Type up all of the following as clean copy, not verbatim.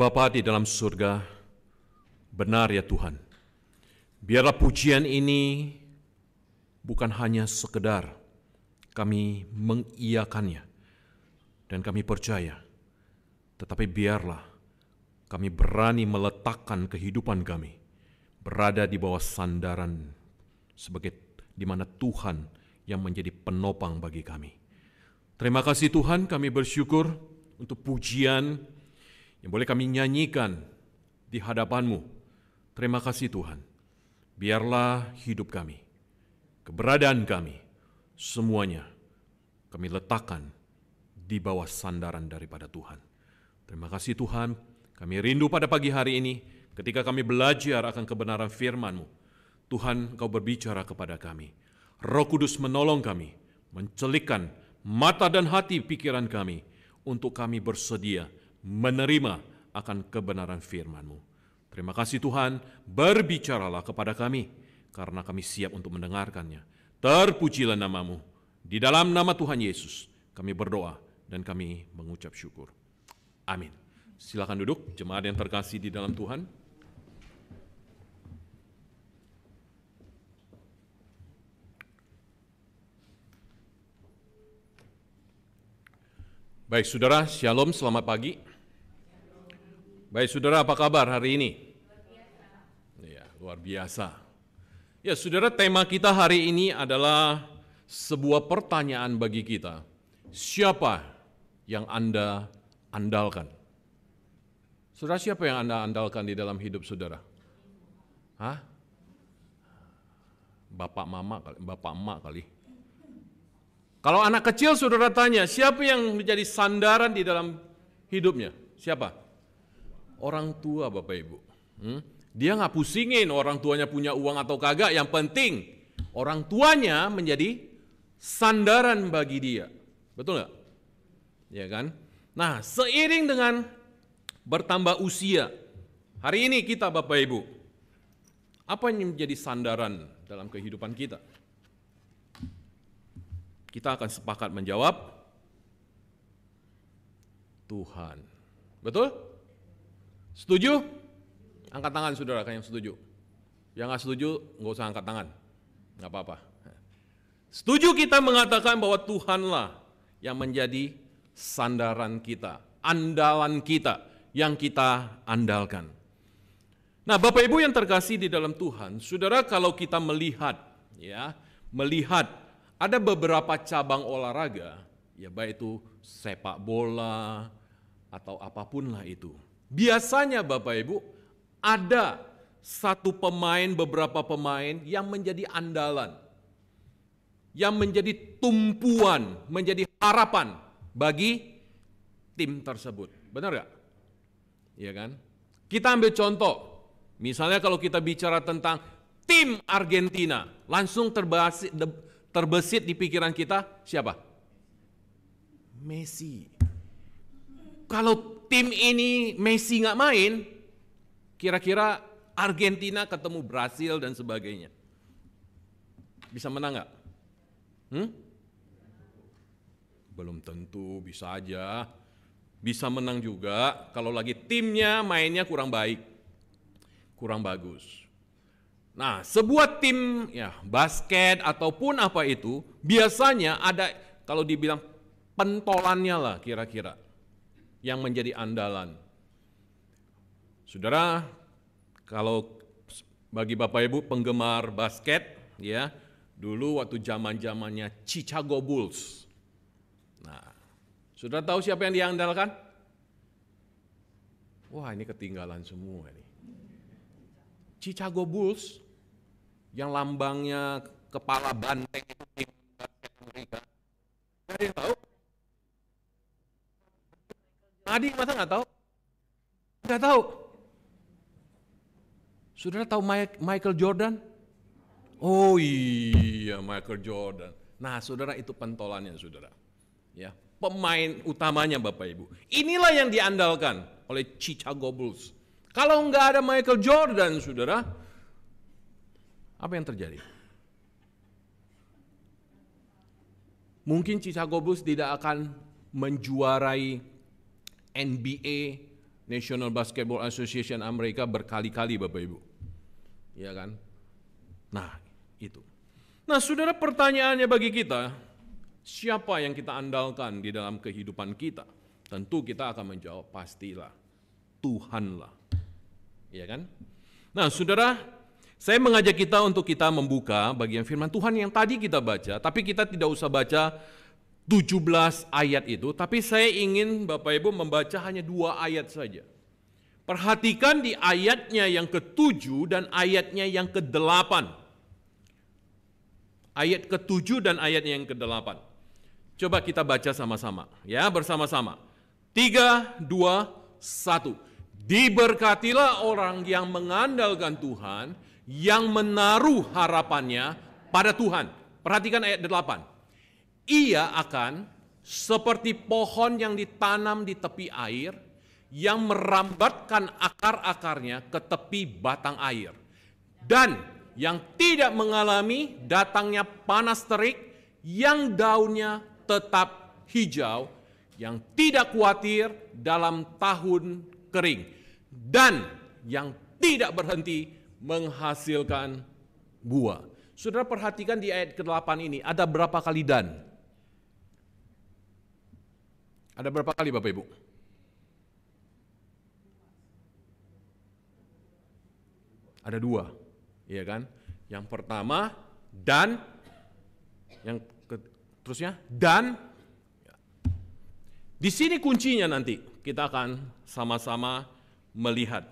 Bapa di dalam surga, benar ya Tuhan. Biarlah pujian ini bukan hanya sekedar kami mengiyakannya dan kami percaya, tetapi biarlah kami berani meletakkan kehidupan kami berada di bawah sandaran sebagai di mana Tuhan yang menjadi penopang bagi kami. Terima kasih Tuhan, kami bersyukur untuk pujian yang boleh kami nyanyikan di hadapan-Mu. Terima kasih Tuhan. Biarlah hidup kami, keberadaan kami, semuanya kami letakkan di bawah sandaran daripada Tuhan. Terima kasih Tuhan, kami rindu pada pagi hari ini ketika kami belajar akan kebenaran firman-Mu. Tuhan, Engkau berbicara kepada kami. Roh Kudus menolong kami, mencelikkan mata dan hati pikiran kami untuk kami bersedia menerima akan kebenaran firman-Mu. Terima kasih Tuhan, berbicaralah kepada kami, karena kami siap untuk mendengarkannya. Terpujilah nama-Mu. Di dalam nama Tuhan Yesus, kami berdoa dan kami mengucap syukur. Amin. Silakan duduk, jemaat yang terkasih di dalam Tuhan. Baik, saudara, shalom, selamat pagi. Baik, saudara, apa kabar hari ini? Ya, luar biasa. Ya, saudara, tema kita hari ini adalah sebuah pertanyaan bagi kita. Siapa yang Anda andalkan? Saudara, siapa yang Anda andalkan di dalam hidup saudara? Hah? Bapak mama kali, bapak emak kali. Kalau anak kecil saudara tanya, siapa yang menjadi sandaran di dalam hidupnya? Siapa? Orang tua Bapak Ibu. Dia nggak pusingin orang tuanya punya uang atau kagak, yang penting orang tuanya menjadi sandaran bagi dia. Betul nggak? Ya kan? Nah, seiring dengan bertambah usia, hari ini kita Bapak Ibu, apa yang menjadi sandaran dalam kehidupan kita? Kita akan sepakat menjawab Tuhan. Betul? Setuju? Angkat tangan saudara yang setuju. Yang nggak setuju nggak usah angkat tangan, nggak apa-apa. Setuju kita mengatakan bahwa Tuhanlah yang menjadi sandaran kita, andalan kita, yang kita andalkan. Nah, Bapak Ibu yang terkasih di dalam Tuhan, saudara, kalau kita melihat ada beberapa cabang olahraga, ya baik itu sepak bola atau apapun lah itu. Biasanya Bapak Ibu ada satu pemain, beberapa pemain yang menjadi andalan, yang menjadi tumpuan, menjadi harapan bagi tim tersebut. Benar gak? Iya kan? Kita ambil contoh, misalnya kalau kita bicara tentang tim Argentina, langsung terbesit di pikiran kita siapa? Messi. Kalau tim ini Messi nggak main, kira-kira Argentina ketemu Brasil dan sebagainya, bisa menang nggak? Belum tentu, bisa aja. Bisa menang juga kalau lagi timnya mainnya kurang baik, kurang bagus. Nah, sebuah tim ya basket ataupun apa itu, biasanya ada kalau dibilang pentolannya lah kira-kira yang menjadi andalan. Saudara, kalau bagi Bapak Ibu penggemar basket, ya, dulu waktu zaman-zamannya Chicago Bulls. Nah, saudara tahu siapa yang diandalkan? Wah, ini ketinggalan semua ini. Chicago Bulls yang lambangnya kepala banteng itu di basket Amerika. Ada yang tahu? Adi masa nggak tahu? Nggak tahu. Saudara tahu Michael Jordan? Oh iya, Michael Jordan. Nah, saudara, itu pentolannya saudara. Ya, pemain utamanya Bapak Ibu. Inilah yang diandalkan oleh Chicago Bulls. Kalau nggak ada Michael Jordan, saudara, apa yang terjadi? Mungkin Chicago Bulls tidak akan menjuarai NBA National Basketball Association Amerika berkali-kali, Bapak Ibu. Ya kan? Nah, itu. Nah, saudara, pertanyaannya bagi kita, siapa yang kita andalkan di dalam kehidupan kita? Tentu kita akan menjawab, pastilah Tuhanlah. Ya kan? Nah, saudara, saya mengajak kita untuk kita membuka bagian firman Tuhan yang tadi kita baca, tapi kita tidak usah baca 17 ayat itu, tapi saya ingin Bapak Ibu membaca hanya 2 ayat saja. Perhatikan di ayatnya yang ke-7 dan ayatnya yang ke-8. Ayat ke-7 dan ayatnya yang ke-8. Coba kita baca sama-sama, ya, bersama-sama. 3, 2, 1. Diberkatilah orang yang mengandalkan Tuhan, yang menaruh harapannya pada Tuhan. Perhatikan ayat 8. Ia akan seperti pohon yang ditanam di tepi air, yang merambatkan akar-akarnya ke tepi batang air, dan yang tidak mengalami datangnya panas terik, yang daunnya tetap hijau, yang tidak khawatir dalam tahun kering, dan yang tidak berhenti menghasilkan buah. Saudara, perhatikan di ayat ke-8 ini, ada berapa kali dan? Ada berapa kali, Bapak Ibu? Ada 2, iya kan? Yang pertama, dan, terusnya, dan. Di sini kuncinya nanti, kita akan sama-sama melihat.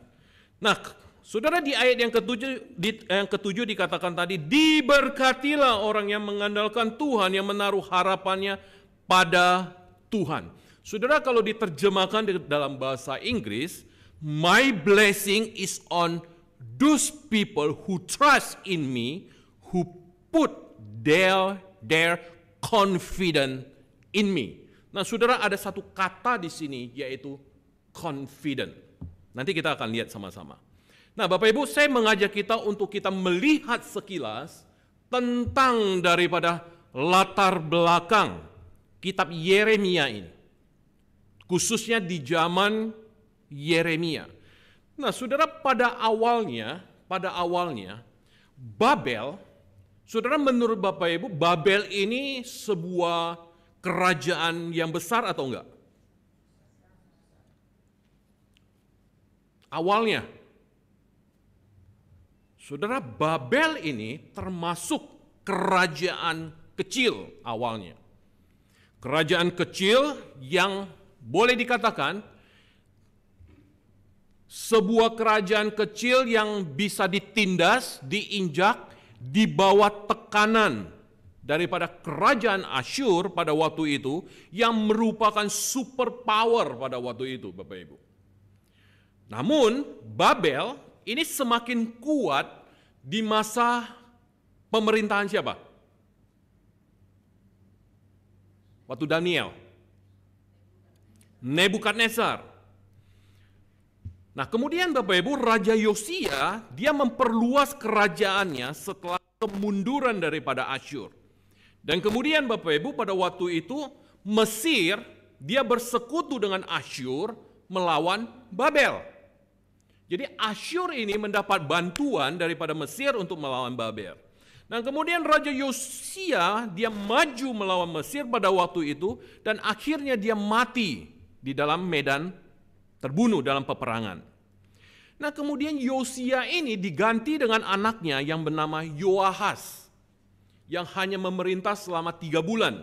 Nah, saudara, di ayat yang ketujuh dikatakan tadi, diberkatilah orang yang mengandalkan Tuhan, yang menaruh harapannya pada Tuhan. Saudara, kalau diterjemahkan dalam bahasa Inggris, my blessing is on those people who trust in me, who put their confidence in me. Nah, saudara, ada satu kata di sini, yaitu confident. Nanti kita akan lihat sama-sama. Nah, Bapak Ibu, saya mengajak kita untuk kita melihat sekilas tentang daripada latar belakang kitab Yeremia ini. Khususnya di zaman Yeremia. Nah, saudara, pada awalnya, Babel, saudara, menurut Bapak Ibu, Babel ini sebuah kerajaan yang besar atau enggak? Awalnya, saudara, Babel ini termasuk kerajaan kecil awalnya. Kerajaan kecil yang boleh dikatakan sebuah kerajaan kecil yang bisa ditindas, diinjak, di bawah tekanan daripada kerajaan Asyur pada waktu itu, yang merupakan superpower pada waktu itu, Bapak Ibu. Namun, Babel ini semakin kuat di masa pemerintahan siapa? Waktu Daniel. Nebukadnezar. Nah, kemudian Bapak Ibu, Raja Yosia, dia memperluas kerajaannya setelah kemunduran daripada Asyur. Dan kemudian Bapak Ibu, pada waktu itu Mesir dia bersekutu dengan Asyur melawan Babel. Jadi Asyur ini mendapat bantuan daripada Mesir untuk melawan Babel. Nah, kemudian Raja Yosia dia maju melawan Mesir pada waktu itu, dan akhirnya dia mati di dalam medan, terbunuh dalam peperangan. Nah, kemudian Yosia ini diganti dengan anaknya yang bernama Yoahas, yang hanya memerintah selama 3 bulan.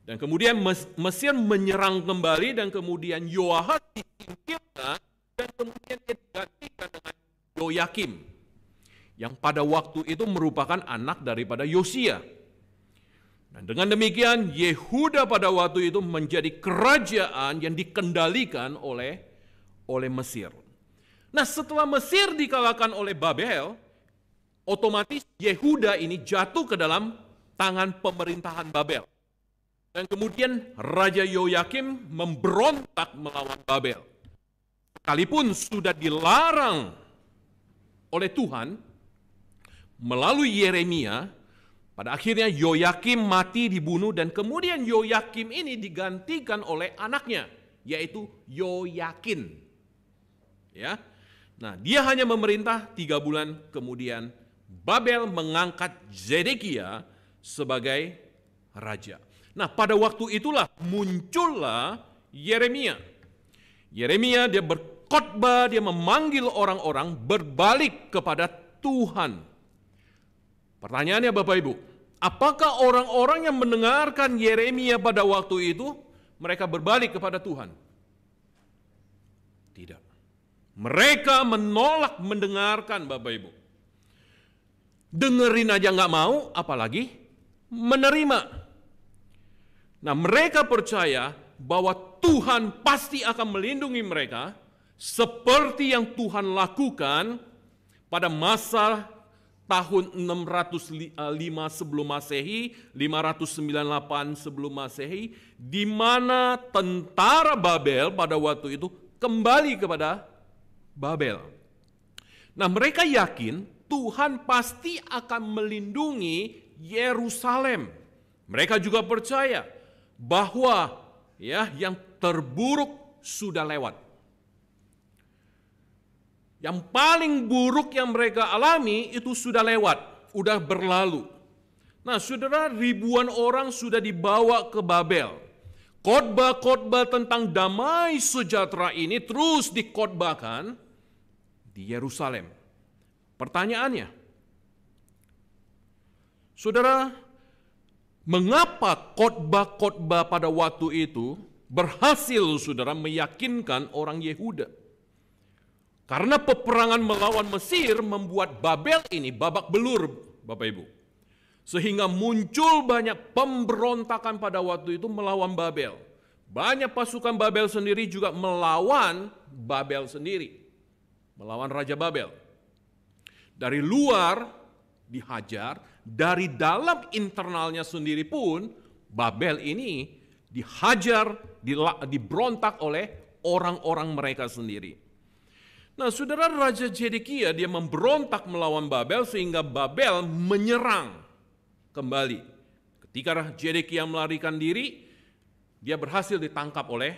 Dan kemudian Mesir menyerang kembali, dan kemudian Yoahas disingkirkan, dan kemudian dia digantikan dengan Yoyakim, yang pada waktu itu merupakan anak daripada Yosia. Dan dengan demikian Yehuda pada waktu itu menjadi kerajaan yang dikendalikan oleh Mesir. Nah, setelah Mesir dikalahkan oleh Babel, otomatis Yehuda ini jatuh ke dalam tangan pemerintahan Babel. Dan kemudian Raja Yoyakim memberontak melawan Babel. Sekalipun sudah dilarang oleh Tuhan melalui Yeremia, pada akhirnya Yoyakim mati, dibunuh, dan kemudian Yoyakim ini digantikan oleh anaknya, yaitu Yoyakin. Ya. Nah, dia hanya memerintah 3 bulan, kemudian Babel mengangkat Zedekia sebagai raja. Nah, pada waktu itulah muncullah Yeremia. Yeremia dia berkhotbah, dia memanggil orang-orang berbalik kepada Tuhan. Pertanyaannya Bapak Ibu, apakah orang-orang yang mendengarkan Yeremia pada waktu itu mereka berbalik kepada Tuhan? Tidak. Mereka menolak mendengarkan Bapak Ibu. Dengerin aja nggak mau, apalagi menerima. Nah, mereka percaya bahwa Tuhan pasti akan melindungi mereka seperti yang Tuhan lakukan pada masa tahun 605 sebelum Masehi, 598 sebelum Masehi, di mana tentara Babel pada waktu itu kembali kepada Babel. Nah, mereka yakin Tuhan pasti akan melindungi Yerusalem. Mereka juga percaya bahwa yang terburuk sudah lewat. Yang paling buruk yang mereka alami itu sudah lewat, sudah berlalu. Nah, saudara, ribuan orang sudah dibawa ke Babel. Khotbah-khotbah tentang damai sejahtera ini terus dikhotbahkan di Yerusalem. Pertanyaannya, saudara, mengapa khotbah-khotbah pada waktu itu berhasil, saudara, meyakinkan orang Yehuda? Karena peperangan melawan Mesir membuat Babel ini babak belur, Bapak Ibu. Sehingga muncul banyak pemberontakan pada waktu itu melawan Babel. Banyak pasukan Babel sendiri juga melawan Babel sendiri. Melawan Raja Babel. Dari luar dihajar, dari dalam internalnya sendiri pun Babel ini dihajar, diberontak oleh orang-orang mereka sendiri. Nah, saudara, Raja Zedekia dia memberontak melawan Babel sehingga Babel menyerang kembali. Ketika Zedekia melarikan diri, dia berhasil ditangkap oleh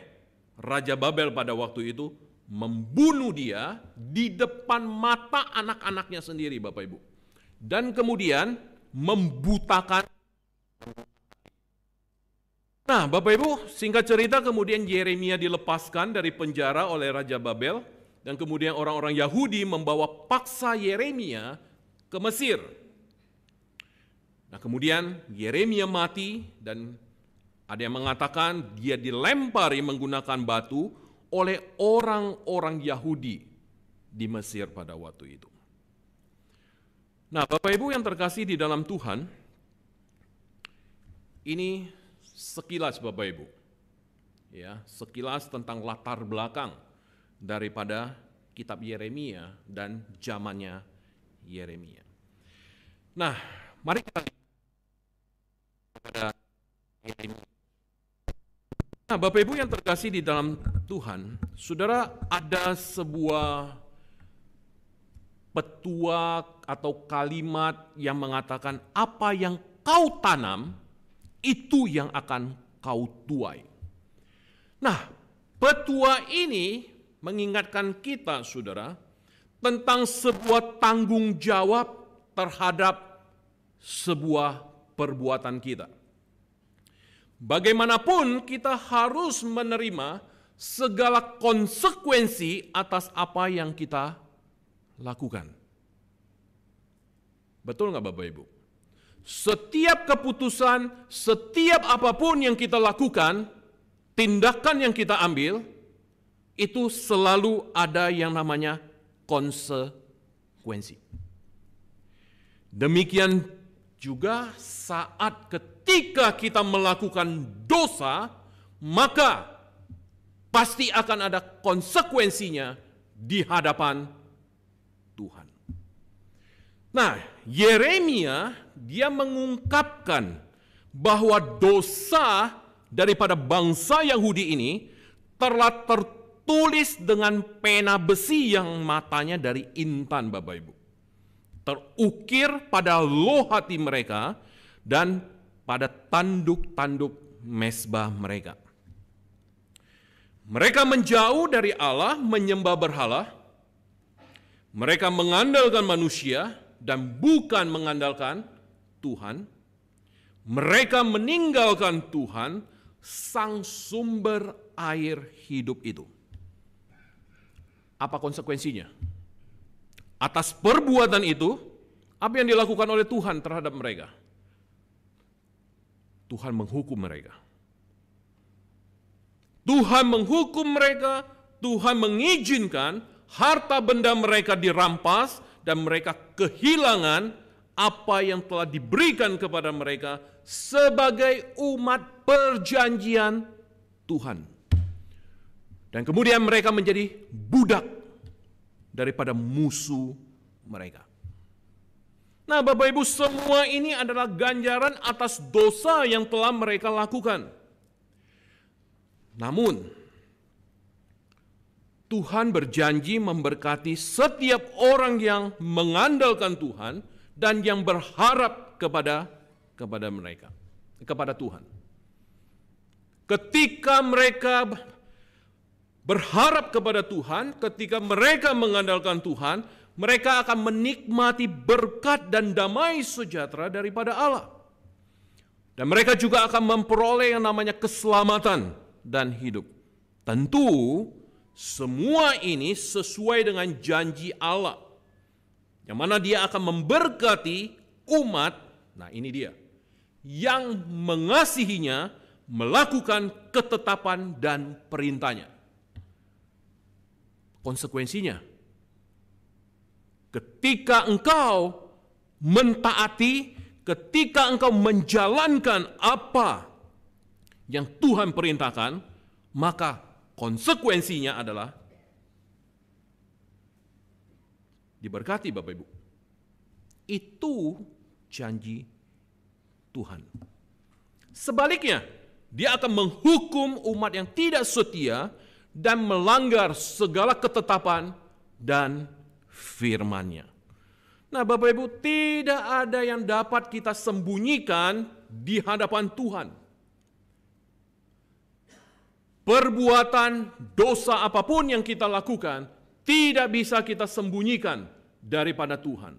Raja Babel pada waktu itu, membunuh dia di depan mata anak-anaknya sendiri, Bapak Ibu. Dan kemudian membutakan. Nah, Bapak Ibu, singkat cerita kemudian Yeremia dilepaskan dari penjara oleh Raja Babel. Dan kemudian orang-orang Yahudi membawa paksa Yeremia ke Mesir. Nah, kemudian Yeremia mati dan ada yang mengatakan dia dilempari menggunakan batu oleh orang-orang Yahudi di Mesir pada waktu itu. Nah, Bapak Ibu yang terkasih di dalam Tuhan, ini sekilas Bapak Ibu. Ya, sekilas tentang latar belakang daripada kitab Yeremia dan zamannya Yeremia. Nah, mari kita lihat kepada Yeremia. Nah, Bapak Ibu yang terkasih di dalam Tuhan, saudara, ada sebuah petua atau kalimat yang mengatakan apa yang kau tanam, itu yang akan kau tuai. Nah, petua ini mengingatkan kita, saudara, tentang sebuah tanggung jawab terhadap sebuah perbuatan kita. Bagaimanapun kita harus menerima segala konsekuensi atas apa yang kita lakukan. Betul nggak Bapak Ibu? Setiap keputusan, setiap apapun yang kita lakukan, tindakan yang kita ambil, itu selalu ada yang namanya konsekuensi. Demikian juga saat ketika kita melakukan dosa, maka pasti akan ada konsekuensinya di hadapan Tuhan. Nah, Yeremia dia mengungkapkan bahwa dosa daripada bangsa Yahudi ini telah tertulis dengan pena besi yang matanya dari intan, Bapak Ibu. Terukir pada loh hati mereka dan pada tanduk-tanduk mezbah mereka. Mereka menjauh dari Allah, menyembah berhala, Mereka mengandalkan manusia dan bukan mengandalkan Tuhan. Mereka meninggalkan Tuhan, sang sumber air hidup itu. Apa konsekuensinya? Atas perbuatan itu, apa yang dilakukan oleh Tuhan terhadap mereka? Tuhan menghukum mereka. Tuhan menghukum mereka, Tuhan mengizinkan harta benda mereka dirampas dan mereka kehilangan apa yang telah diberikan kepada mereka sebagai umat perjanjian Tuhan. Dan kemudian mereka menjadi budak daripada musuh mereka. Nah, Bapak Ibu, semua ini adalah ganjaran atas dosa yang telah mereka lakukan. Namun, Tuhan berjanji memberkati setiap orang yang mengandalkan Tuhan dan yang berharap kepada mereka, kepada Tuhan. Ketika mereka berharap kepada Tuhan, ketika mereka mengandalkan Tuhan, mereka akan menikmati berkat dan damai sejahtera daripada Allah. Dan mereka juga akan memperoleh yang namanya keselamatan dan hidup. Tentu semua ini sesuai dengan janji Allah, yang mana Dia akan memberkati umat, nah ini dia, yang mengasihinya, melakukan ketetapan dan perintahnya. Konsekuensinya, ketika engkau mentaati, ketika engkau menjalankan apa yang Tuhan perintahkan, maka konsekuensinya adalah diberkati, Bapak Ibu. Itu janji Tuhan. Sebaliknya, Dia akan menghukum umat yang tidak setia dan melanggar segala ketetapan dan firman-Nya. Nah, Bapak Ibu, tidak ada yang dapat kita sembunyikan di hadapan Tuhan. Perbuatan dosa apapun yang kita lakukan tidak bisa kita sembunyikan daripada Tuhan.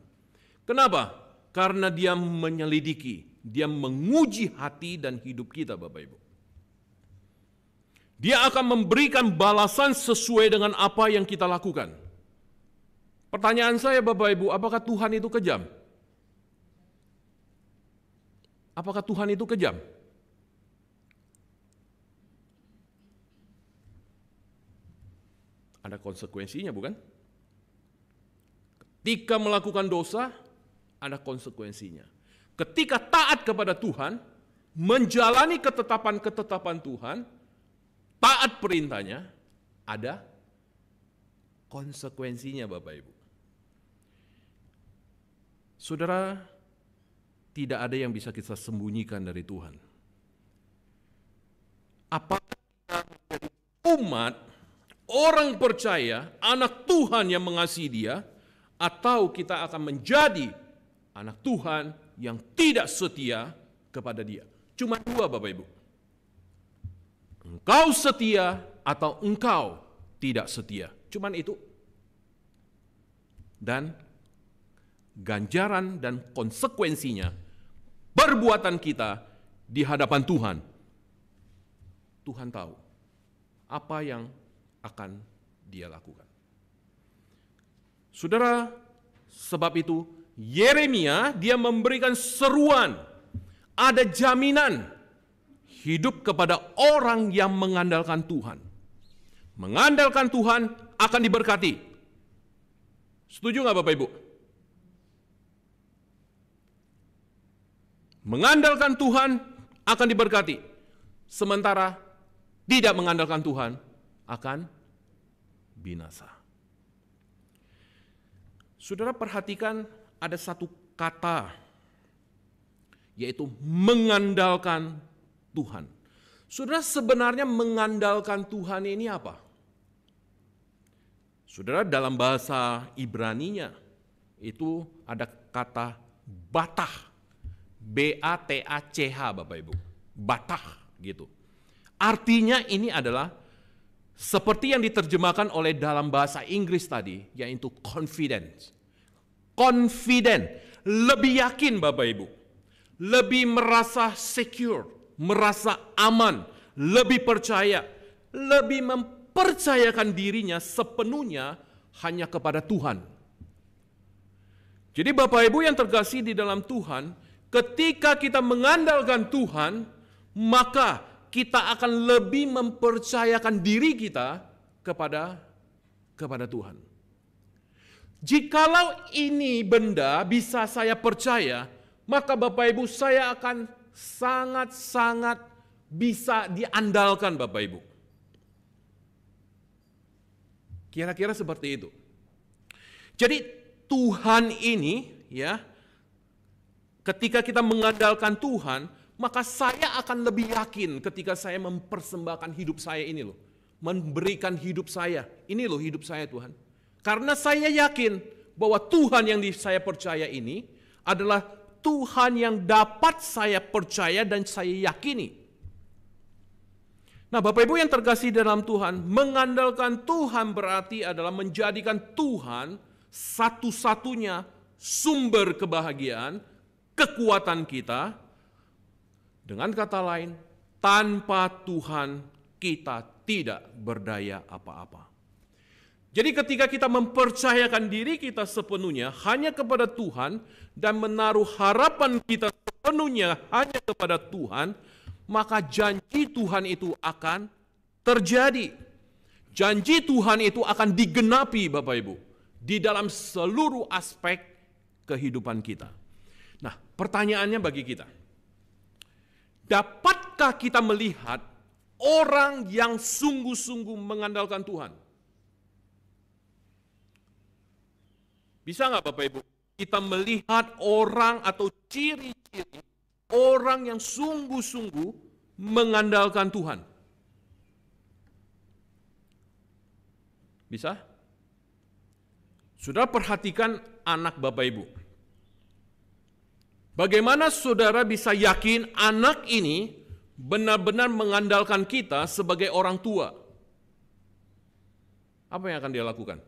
Kenapa? Karena Dia menyelidiki, Dia menguji hati dan hidup kita, Bapak Ibu. Dia akan memberikan balasan sesuai dengan apa yang kita lakukan. Pertanyaan saya, Bapak Ibu, apakah Tuhan itu kejam? Apakah Tuhan itu kejam? Ada konsekuensinya, bukan? Ketika melakukan dosa, ada konsekuensinya. Ketika taat kepada Tuhan, menjalani ketetapan-ketetapan Tuhan, taat perintahnya, ada konsekuensinya, Bapak Ibu. Saudara, tidak ada yang bisa kita sembunyikan dari Tuhan. Apakah kita menjadi umat, orang percaya, anak Tuhan yang mengasihi Dia, atau kita akan menjadi anak Tuhan yang tidak setia kepada Dia. Cuma dua, Bapak Ibu. Engkau setia atau engkau tidak setia. Cuman itu. Dan ganjaran dan konsekuensinya perbuatan kita di hadapan Tuhan. Tuhan tahu apa yang akan Dia lakukan. Saudara, sebab itu Yeremia dia memberikan seruan, ada jaminan hidup kepada orang yang mengandalkan Tuhan. Mengandalkan Tuhan akan diberkati. Setuju nggak, Bapak Ibu? Mengandalkan Tuhan akan diberkati. Sementara tidak mengandalkan Tuhan akan binasa. Saudara, perhatikan ada satu kata, yaitu mengandalkan Tuhan. Saudara, sebenarnya mengandalkan Tuhan ini apa? Saudara, dalam bahasa Ibraninya itu ada kata batah. B-A-T-A-C-H, Bapak Ibu. Batah gitu. Artinya ini adalah Seperti yang diterjemahkan oleh dalam bahasa Inggris tadi, yaitu confidence. Confident, lebih yakin Bapak Ibu. Lebih merasa secure, merasa aman, lebih percaya, lebih mempercayakan dirinya sepenuhnya hanya kepada Tuhan. Jadi Bapak Ibu yang terkasih di dalam Tuhan, ketika kita mengandalkan Tuhan, maka kita akan lebih mempercayakan diri kita kepada Tuhan. Jikalau ini benda bisa saya percaya, maka Bapak Ibu saya akan sangat-sangat bisa diandalkan Bapak Ibu. Kira-kira seperti itu. Jadi Tuhan ini ya, ketika kita mengandalkan Tuhan, maka saya akan lebih yakin ketika saya mempersembahkan hidup saya ini loh. Memberikan hidup saya. Ini loh hidup saya Tuhan. Karena saya yakin bahwa Tuhan yang saya percaya ini adalah Tuhan yang dapat saya percaya dan saya yakini. Nah Bapak Ibu yang terkasih dalam Tuhan, mengandalkan Tuhan berarti adalah menjadikan Tuhan satu-satunya sumber kebahagiaan, kekuatan kita. Dengan kata lain, tanpa Tuhan kita tidak berdaya apa-apa. Jadi ketika kita mempercayakan diri kita sepenuhnya hanya kepada Tuhan dan menaruh harapan kita sepenuhnya hanya kepada Tuhan, maka janji Tuhan itu akan terjadi. Janji Tuhan itu akan digenapi Bapak Ibu di dalam seluruh aspek kehidupan kita. Nah, pertanyaannya bagi kita, dapatkah kita melihat orang yang sungguh-sungguh mengandalkan Tuhan? Bisa nggak Bapak Ibu kita melihat orang atau ciri-ciri orang yang sungguh-sungguh mengandalkan Tuhan? Bisa? Saudara perhatikan anak Bapak Ibu. Bagaimana saudara bisa yakin anak ini benar-benar mengandalkan kita sebagai orang tua? Apa yang akan dia lakukan?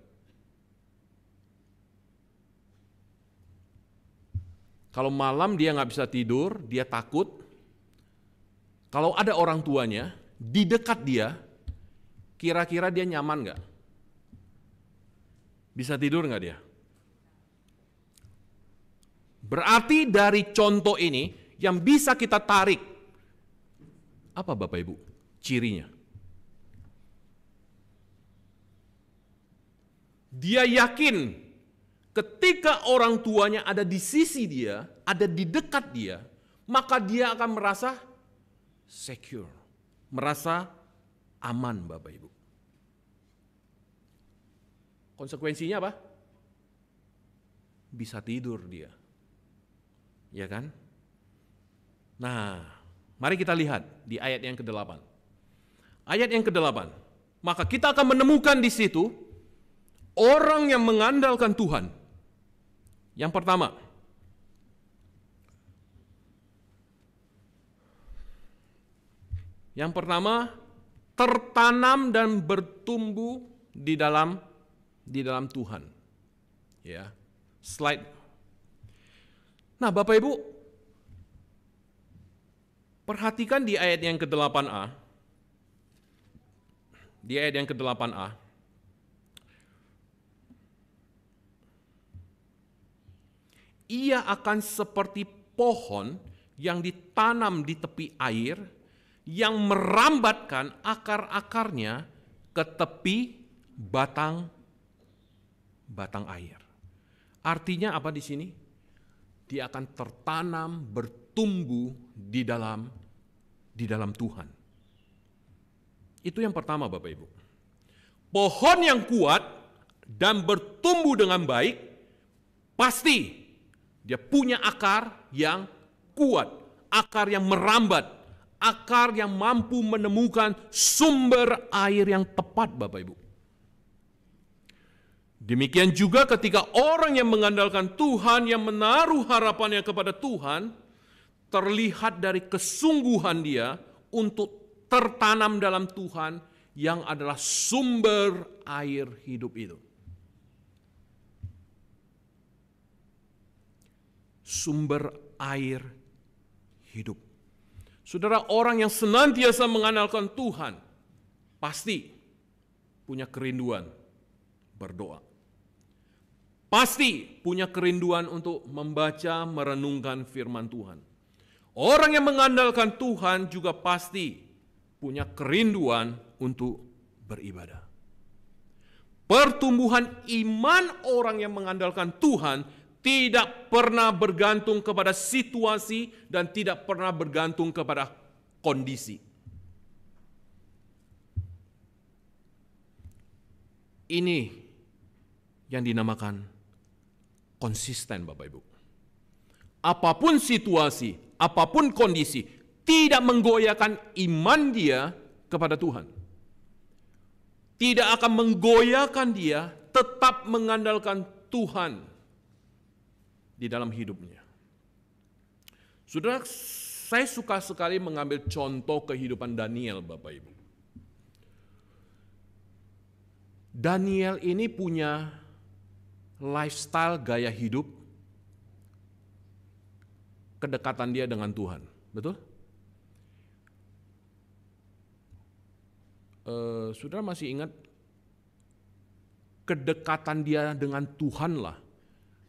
Kalau malam dia nggak bisa tidur, dia takut. Kalau ada orang tuanya di dekat dia, kira-kira dia nyaman nggak? Bisa tidur nggak dia? Berarti dari contoh ini yang bisa kita tarik, apa Bapak Ibu cirinya? Dia yakin ketika orang tuanya ada di sisi dia, ada di dekat dia, maka dia akan merasa secure, merasa aman Bapak Ibu. Konsekuensinya apa? Bisa tidur dia. Ya kan? Nah, mari kita lihat di ayat yang ke-8. Ayat yang ke-8. Maka kita akan menemukan di situ orang yang mengandalkan Tuhan. Yang pertama, tertanam dan bertumbuh di dalam Tuhan. Ya. Slide. Nah, Bapak Ibu, perhatikan di ayat yang ke-8a. Di ayat yang ke-8a. Ia akan seperti pohon yang ditanam di tepi air, yang merambatkan akar-akarnya ke tepi batang air. Artinya apa di sini? Dia akan tertanam, bertumbuh di dalam Tuhan. Itu yang pertama Bapak Ibu. Pohon yang kuat dan bertumbuh dengan baik, pasti dia punya akar yang kuat, akar yang merambat, akar yang mampu menemukan sumber air yang tepat Bapak Ibu. Demikian juga ketika orang yang mengandalkan Tuhan, yang menaruh harapannya kepada Tuhan, terlihat dari kesungguhan dia untuk tertanam dalam Tuhan, yang adalah sumber air hidup itu. Sumber air hidup. Saudara, orang yang senantiasa mengandalkan Tuhan pasti punya kerinduan berdoa. Pasti punya kerinduan untuk membaca, merenungkan firman Tuhan. Orang yang mengandalkan Tuhan juga pasti punya kerinduan untuk beribadah. Pertumbuhan iman orang yang mengandalkan Tuhan tidak pernah bergantung kepada situasi dan tidak pernah bergantung kepada kondisi. Ini yang dinamakan konsisten, Bapak Ibu. Apapun situasi, apapun kondisi, tidak menggoyahkan iman dia kepada Tuhan. Tidak akan menggoyahkan dia tetap mengandalkan Tuhan di dalam hidupnya. Saudara, saya suka sekali mengambil contoh kehidupan Daniel, Bapak Ibu. Daniel ini punya lifestyle gaya hidup, kedekatan dia dengan Tuhan, betul? Saudara masih ingat kedekatan dia dengan Tuhanlah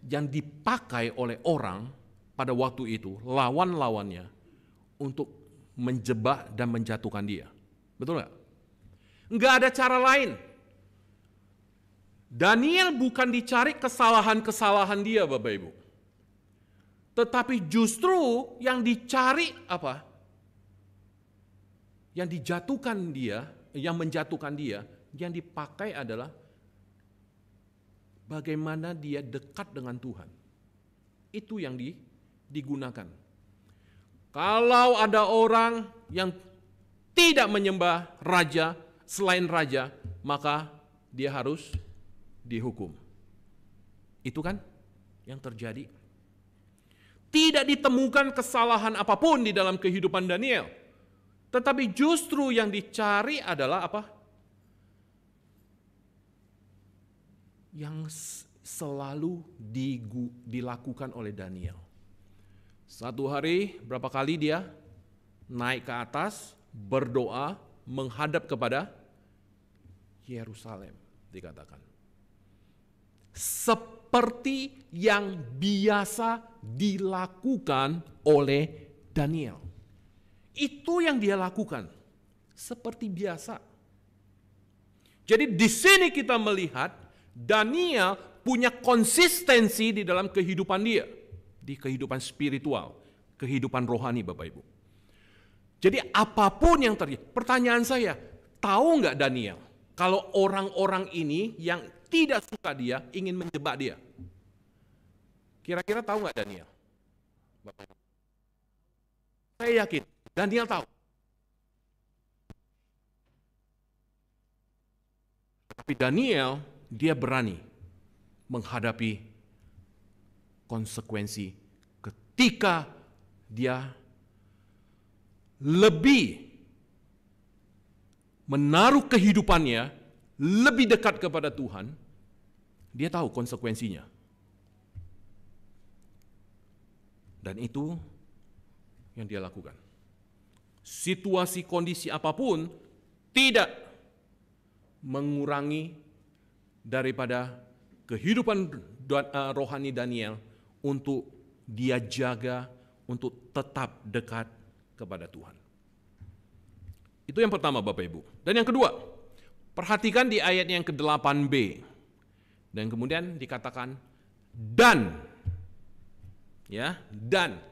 yang dipakai oleh orang pada waktu itu, lawan-lawannya, untuk menjebak dan menjatuhkan dia. Betul nggak? Nggak ada cara lain. Daniel bukan dicari kesalahan-kesalahan dia, Bapak Ibu. Tetapi justru yang dicari apa? Yang dijatuhkan dia, yang menjatuhkan dia, yang dipakai adalah bagaimana dia dekat dengan Tuhan. Itu yang digunakan. Kalau ada orang yang tidak menyembah raja selain raja, maka dia harus dihukum. Itu kan yang terjadi. Tidak ditemukan kesalahan apapun di dalam kehidupan Daniel. Tetapi justru yang dicari adalah apa? Yang selalu dilakukan oleh Daniel. Satu hari berapa kali dia naik ke atas, berdoa, menghadap kepada Yerusalem, dikatakan. Seperti yang biasa dilakukan oleh Daniel. Itu yang dia lakukan, seperti biasa. Jadi di sini kita melihat Daniel punya konsistensi di dalam kehidupan dia, di kehidupan spiritual, kehidupan rohani, Bapak Ibu. Jadi apapun yang terjadi, pertanyaan saya, tahu nggak Daniel kalau orang-orang ini yang tidak suka dia ingin menjebak dia? Kira-kira tahu nggak Daniel? Bapak Ibu. Saya yakin Daniel tahu. Tapi Daniel, dia berani menghadapi konsekuensi ketika dia lebih menaruh kehidupannya lebih dekat kepada Tuhan. Dia tahu konsekuensinya. Dan itu yang dia lakukan. Situasi kondisi apapun tidak mengurangi daripada kehidupan rohani Daniel untuk dia jaga, untuk tetap dekat kepada Tuhan. Itu yang pertama, Bapak Ibu. Dan yang kedua, perhatikan di ayat yang ke-8b. Dan kemudian dikatakan dan. Ya, dan.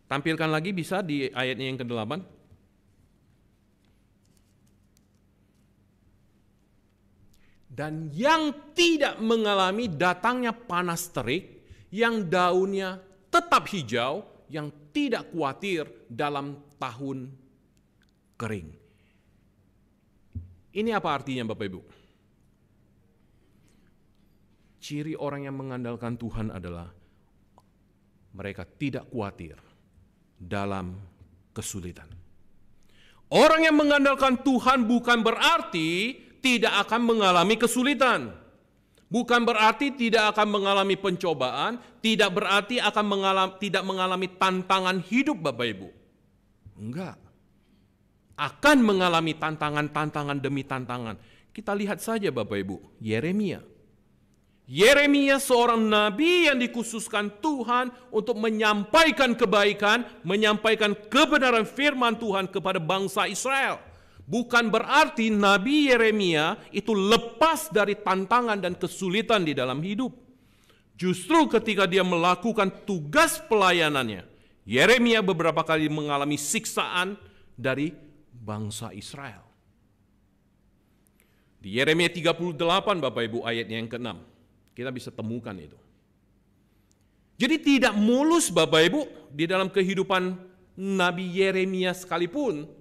Tampilkan lagi bisa di ayatnya yang ke-8. Dan yang tidak mengalami datangnya panas terik, yang daunnya tetap hijau, yang tidak khawatir dalam tahun kering. Ini apa artinya, Bapak Ibu? Ciri orang yang mengandalkan Tuhan adalah mereka tidak khawatir dalam kesulitan. Orang yang mengandalkan Tuhan bukan berarti tidak akan mengalami kesulitan. Bukan berarti tidak akan mengalami pencobaan, tidak berarti akan tidak mengalami tantangan hidup Bapak Ibu. Enggak. Akan mengalami tantangan demi tantangan. Kita lihat saja Bapak Ibu, Yeremia. Yeremia seorang nabi yang dikhususkan Tuhan untuk menyampaikan kebaikan, menyampaikan kebenaran firman Tuhan kepada bangsa Israel. Bukan berarti Nabi Yeremia itu lepas dari tantangan dan kesulitan di dalam hidup. Justru ketika dia melakukan tugas pelayanannya, Yeremia beberapa kali mengalami siksaan dari bangsa Israel. Di Yeremia 38 Bapak Ibu ayatnya yang ke-6. Kita bisa temukan itu. Jadi tidak mulus Bapak Ibu di dalam kehidupan Nabi Yeremia sekalipun.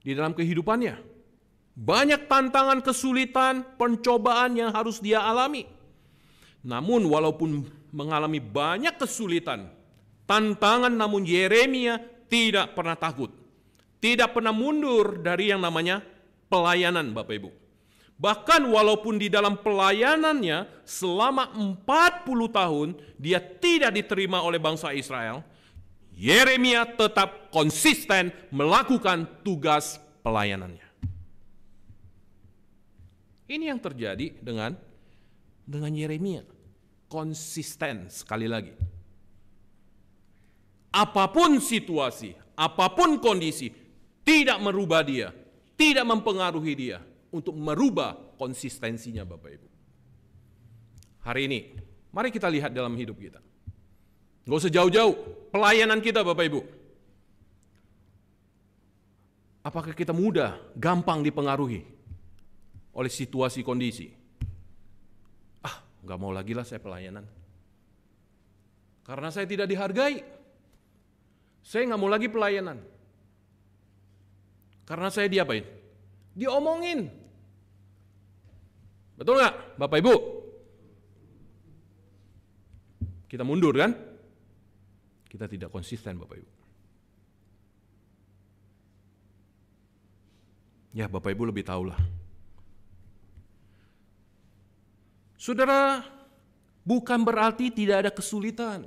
Di dalam kehidupannya. Banyak tantangan, kesulitan, pencobaan yang harus dia alami. Namun walaupun mengalami banyak kesulitan, tantangan, namun Yeremia tidak pernah takut. Tidak pernah mundur dari yang namanya pelayanan Bapak Ibu. Bahkan walaupun di dalam pelayanannya selama 40 tahun dia tidak diterima oleh bangsa Israel, Yeremia tetap konsisten melakukan tugas pelayanannya. Ini yang terjadi dengan Yeremia. Konsisten sekali lagi. Apapun situasi, apapun kondisi, tidak merubah dia, tidak mempengaruhi dia untuk merubah konsistensinya Bapak Ibu. Hari ini, mari kita lihat dalam hidup kita. Nggak usah jauh-jauh, pelayanan kita Bapak Ibu. Apakah kita mudah, gampang dipengaruhi oleh situasi kondisi? Nggak mau lagi lah saya pelayanan. Karena saya tidak dihargai. Saya nggak mau lagi pelayanan. Karena saya diapain? Diomongin. Betul nggak Bapak Ibu? Kita mundur kan? Kita tidak konsisten Bapak Ibu. Ya Bapak Ibu lebih tahulah. Saudara, bukan berarti tidak ada kesulitan.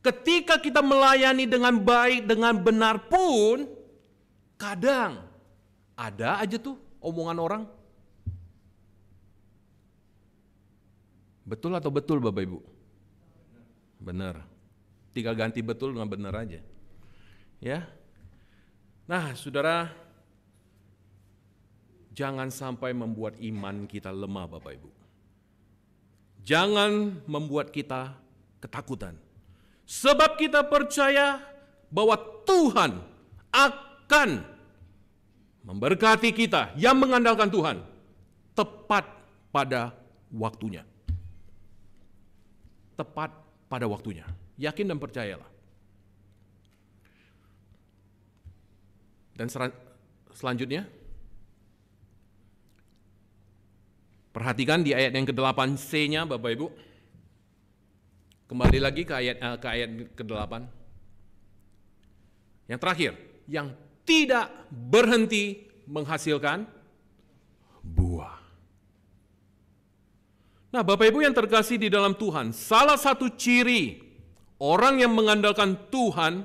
Ketika kita melayani dengan baik, dengan benar pun, kadang ada aja tuh omongan orang. Betul atau betul Bapak Ibu? Benar. Tinggal ganti betul dengan benar aja. Ya. Nah, Saudara, jangan sampai membuat iman kita lemah Bapak Ibu. Jangan membuat kita ketakutan. Sebab kita percaya bahwa Tuhan akan memberkati kita yang mengandalkan Tuhan tepat pada waktunya. Tepat pada waktunya. Yakin dan percayalah. Dan selanjutnya, perhatikan di ayat yang ke-8 C-nya Bapak Ibu. Kembali lagi ke ayat ke-8. Yang terakhir, yang tidak berhenti menghasilkan buah. Nah, Bapak Ibu yang terkasih di dalam Tuhan, salah satu ciri orang yang mengandalkan Tuhan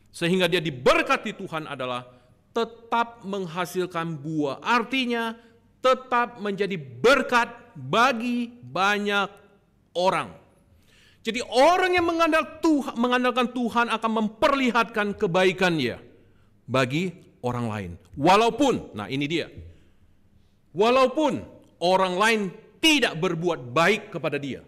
sehingga dia diberkati Tuhan adalah tetap menghasilkan buah. Artinya tetap menjadi berkat bagi banyak orang. Jadi orang yang mengandalkan Tuhan akan memperlihatkan kebaikannya bagi orang lain. Walaupun, nah ini dia, walaupun orang lain tidak berbuat baik kepada dia.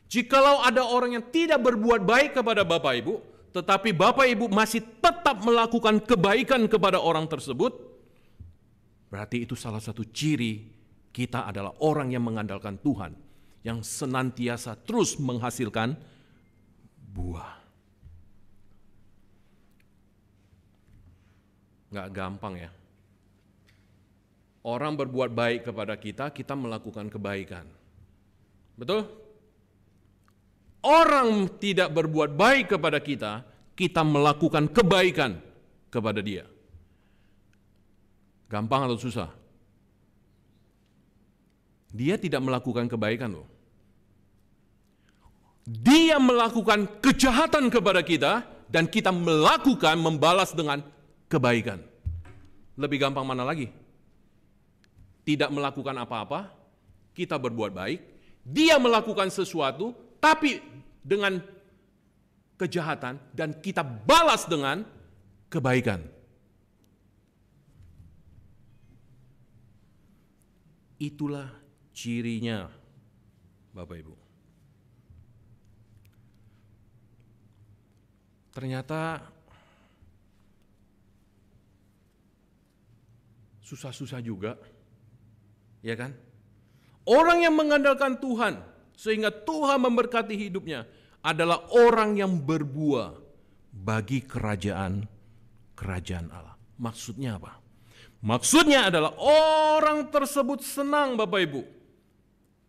Jikalau ada orang yang tidak berbuat baik kepada Bapak Ibu, tetapi Bapak Ibu masih tetap melakukan kebaikan kepada orang tersebut, berarti itu salah satu ciri kita adalah orang yang mengandalkan Tuhan, yang senantiasa terus menghasilkan buah. Nggak gampang ya. Orang berbuat baik kepada kita, kita melakukan kebaikan. Betul? Orang tidak berbuat baik kepada kita, kita melakukan kebaikan kepada dia. Gampang atau susah? Dia tidak melakukan kebaikan loh. Dia melakukan kejahatan kepada kita dan kita melakukan membalas dengan kebaikan. Lebih gampang mana lagi? Tidak melakukan apa-apa, kita berbuat baik, dia melakukan sesuatu tapi dengan kejahatan dan kita balas dengan kebaikan. Itulah cirinya, Bapak Ibu. Ternyata susah-susah juga, ya kan? Orang yang mengandalkan Tuhan sehingga Tuhan memberkati hidupnya adalah orang yang berbuah bagi kerajaan Allah. Maksudnya apa? Maksudnya adalah orang tersebut senang, Bapak Ibu,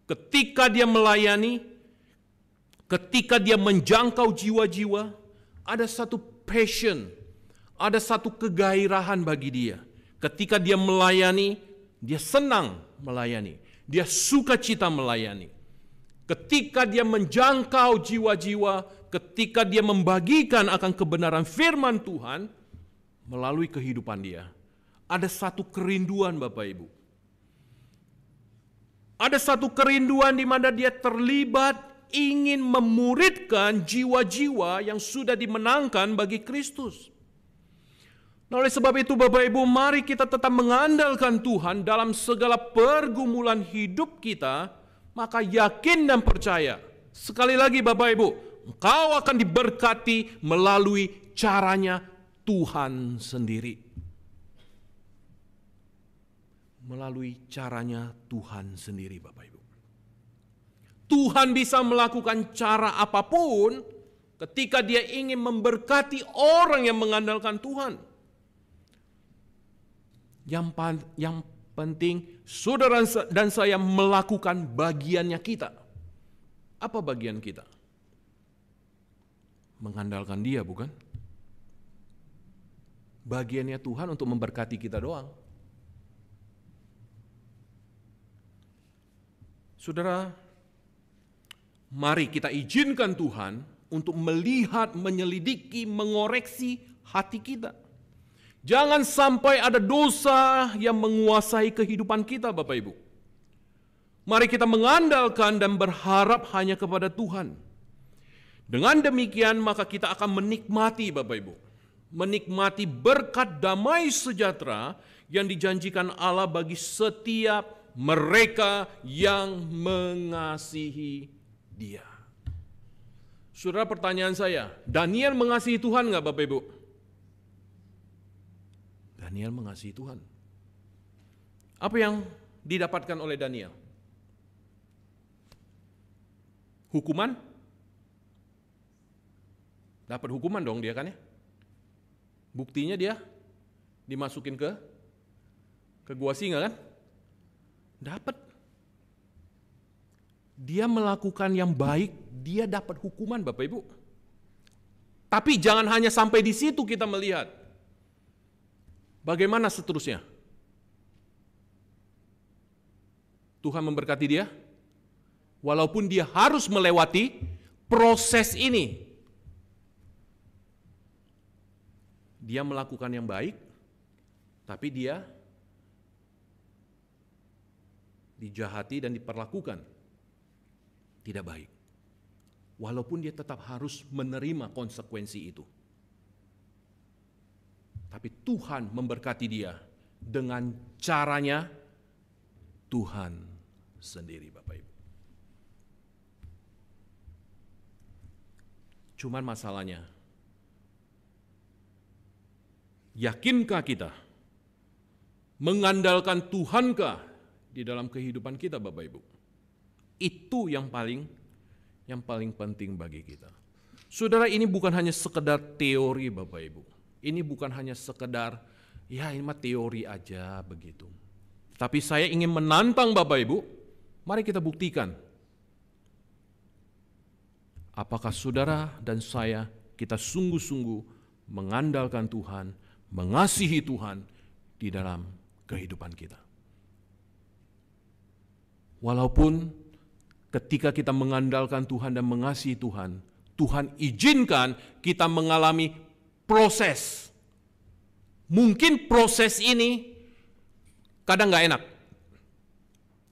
ketika dia melayani, ketika dia menjangkau jiwa-jiwa, ada satu passion, ada satu kegairahan bagi dia. Ketika dia melayani, dia senang melayani, dia sukacita melayani. Ketika dia menjangkau jiwa-jiwa, ketika dia membagikan akan kebenaran firman Tuhan melalui kehidupan dia, ada satu kerinduan, Bapak Ibu. Ada satu kerinduan di mana dia terlibat ingin memuridkan jiwa-jiwa yang sudah dimenangkan bagi Kristus. Nah, oleh sebab itu Bapak Ibu, mari kita tetap mengandalkan Tuhan dalam segala pergumulan hidup kita. Maka yakin dan percaya, sekali lagi Bapak Ibu, engkau akan diberkati melalui caranya Tuhan sendiri. Melalui caranya Tuhan sendiri, Bapak Ibu. Tuhan bisa melakukan cara apapun ketika dia ingin memberkati orang yang mengandalkan Tuhan. Yang penting saudara dan saya melakukan bagiannya kita. Apa bagian kita? Mengandalkan dia, bukan? Bagiannya Tuhan untuk memberkati kita doang. Saudara, mari kita izinkan Tuhan untuk melihat, menyelidiki, mengoreksi hati kita. Jangan sampai ada dosa yang menguasai kehidupan kita, Bapak Ibu. Mari kita mengandalkan dan berharap hanya kepada Tuhan. Dengan demikian maka kita akan menikmati, Bapak Ibu, menikmati berkat damai sejahtera yang dijanjikan Allah bagi setiap mereka yang mengasihi Dia. Saudara, pertanyaan saya, Daniel mengasihi Tuhan nggak, Bapak Ibu? Daniel mengasihi Tuhan. Apa yang didapatkan oleh Daniel? Hukuman? Dapat hukuman dong dia kan ya? Buktinya dia dimasukin ke gua singa kan? Dapat. Dia melakukan yang baik, dia dapat hukuman, Bapak Ibu. Tapi jangan hanya sampai di situ kita melihat. Bagaimana seterusnya? Tuhan memberkati dia, walaupun dia harus melewati proses ini. Dia melakukan yang baik, tapi dia dijahati dan diperlakukan tidak baik. Walaupun dia tetap harus menerima konsekuensi itu. Tapi Tuhan memberkati dia dengan caranya Tuhan sendiri, Bapak Ibu. Cuman masalahnya, yakinkah kita mengandalkan Tuhankah di dalam kehidupan kita, Bapak Ibu? Itu yang paling penting bagi kita. Saudara, ini bukan hanya sekedar teori, Bapak Ibu. Ini bukan hanya sekedar, ya ini mah teori aja begitu. Tapi saya ingin menantang Bapak Ibu, mari kita buktikan. Apakah saudara dan saya kita sungguh-sungguh mengandalkan Tuhan, mengasihi Tuhan di dalam kehidupan kita. Walaupun ketika kita mengandalkan Tuhan dan mengasihi Tuhan, Tuhan izinkan kita mengalami proses. Mungkin proses ini kadang gak enak,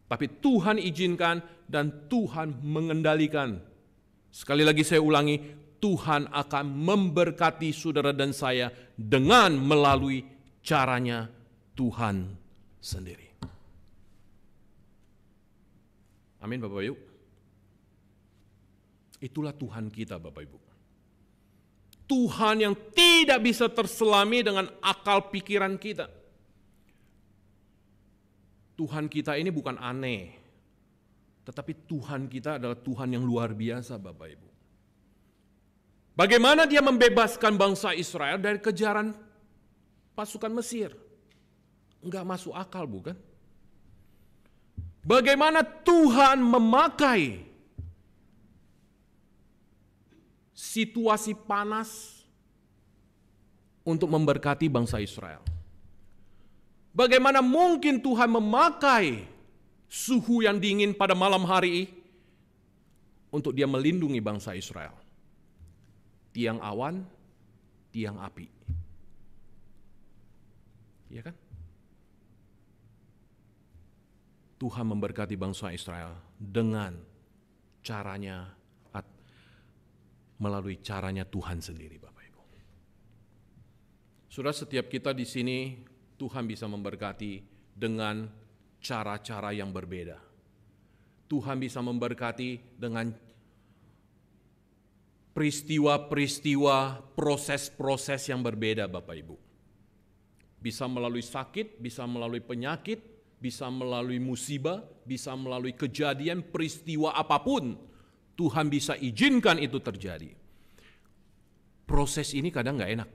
tapi Tuhan izinkan dan Tuhan mengendalikan. Sekali lagi saya ulangi, Tuhan akan memberkati saudara dan saya dengan melalui caranya Tuhan sendiri. Amin Bapak Ibu. Itulah Tuhan kita Bapak Ibu. Tuhan yang tidak bisa terselami dengan akal pikiran kita. Tuhan kita ini bukan aneh, tetapi Tuhan kita adalah Tuhan yang luar biasa Bapak Ibu. Bagaimana dia membebaskan bangsa Israel dari kejaran pasukan Mesir? Enggak masuk akal bukan? Bagaimana Tuhan memakai situasi panas untuk memberkati bangsa Israel? Bagaimana mungkin Tuhan memakai suhu yang dingin pada malam hari untuk dia melindungi bangsa Israel? Tiang awan, tiang api. Iya kan? Tuhan memberkati bangsa Israel dengan caranya, melalui caranya Tuhan sendiri, Bapak Ibu. Saudara, setiap kita di sini Tuhan bisa memberkati dengan cara-cara yang berbeda. Tuhan bisa memberkati dengan peristiwa-peristiwa, proses-proses yang berbeda, Bapak Ibu. Bisa melalui sakit, bisa melalui penyakit, bisa melalui musibah, bisa melalui kejadian, peristiwa apapun. Tuhan bisa izinkan itu terjadi. Proses ini kadang gak enak.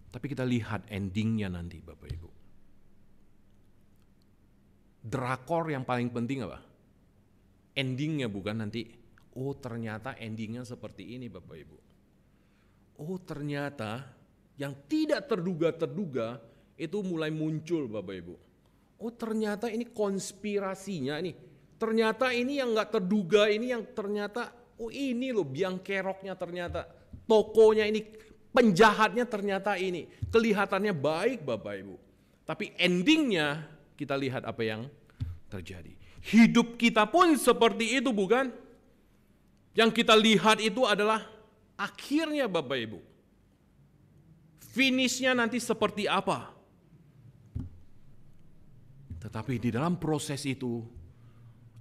Tapi kita lihat endingnya nanti Bapak Ibu. Drakor yang paling penting apa? Endingnya bukan nanti, oh ternyata endingnya seperti ini Bapak Ibu. Oh ternyata yang tidak terduga-terduga itu mulai muncul Bapak Ibu. Oh ternyata ini konspirasinya ini. Ternyata ini yang gak terduga, ini yang ternyata, oh ini loh biang keroknya ternyata. Tokonya ini, penjahatnya ternyata ini. Kelihatannya baik Bapak Ibu. Tapi endingnya kita lihat apa yang terjadi. Hidup kita pun seperti itu bukan? Yang kita lihat itu adalah akhirnya Bapak Ibu. Finishnya nanti seperti apa? Tetapi di dalam proses itu,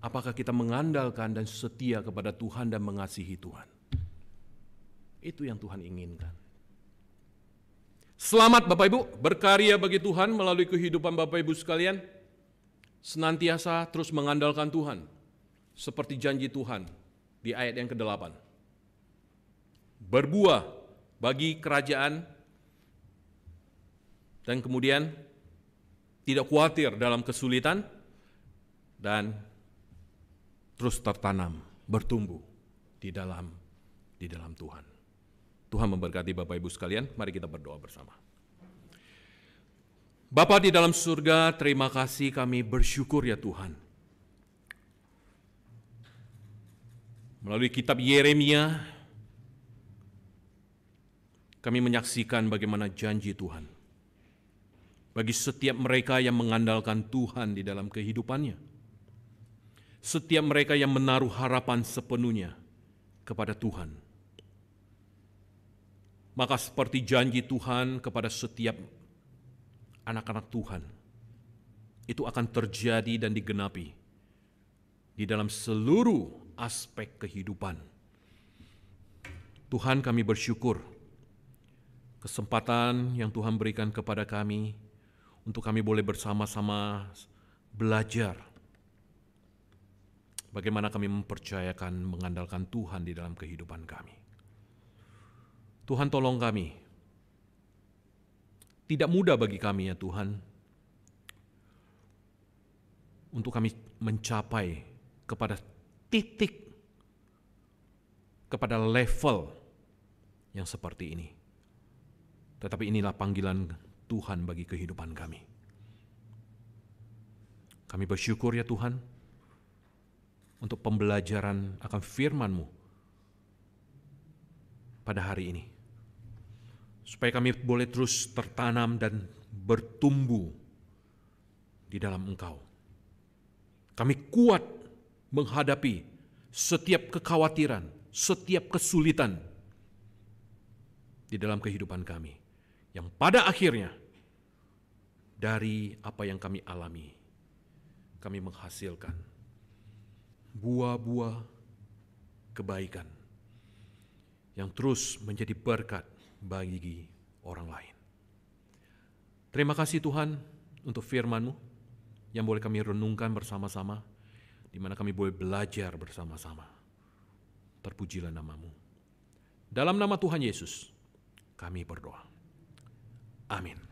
apakah kita mengandalkan dan setia kepada Tuhan dan mengasihi Tuhan? Itu yang Tuhan inginkan. Selamat Bapak Ibu, berkarya bagi Tuhan melalui kehidupan Bapak Ibu sekalian. Senantiasa terus mengandalkan Tuhan, seperti janji Tuhan di ayat yang ke-8. Berbuah bagi kerajaan dan kemudian tidak khawatir dalam kesulitan dan terus tertanam, bertumbuh di dalam Tuhan. Tuhan memberkati Bapak Ibu sekalian, mari kita berdoa bersama. Bapa di dalam surga, terima kasih, kami bersyukur ya Tuhan. Melalui kitab Yeremia, kami menyaksikan bagaimana janji Tuhan bagi setiap mereka yang mengandalkan Tuhan di dalam kehidupannya. Setiap mereka yang menaruh harapan sepenuhnya kepada Tuhan. Maka seperti janji Tuhan kepada setiap anak-anak Tuhan, itu akan terjadi dan digenapi di dalam seluruh aspek kehidupan. Tuhan, kami bersyukur kesempatan yang Tuhan berikan kepada kami untuk kami boleh bersama-sama belajar bagaimana kami mempercayakan, mengandalkan Tuhan di dalam kehidupan kami. Tuhan, tolong kami. Tidak mudah bagi kami ya Tuhan, untuk kami mencapai kepada titik, kepada level yang seperti ini. Tetapi inilah panggilan Tuhan bagi kehidupan kami. Kami bersyukur ya Tuhan untuk pembelajaran akan firman-Mu pada hari ini. Supaya kami boleh terus tertanam dan bertumbuh di dalam Engkau. Kami kuat menghadapi setiap kekhawatiran, setiap kesulitan di dalam kehidupan kami. Yang pada akhirnya, dari apa yang kami alami, kami menghasilkan buah-buah kebaikan yang terus menjadi berkat bagi orang lain. Terima kasih Tuhan untuk firman-Mu yang boleh kami renungkan bersama-sama, di mana kami boleh belajar bersama-sama. Terpujilah nama-Mu. Dalam nama Tuhan Yesus, kami berdoa. Amin.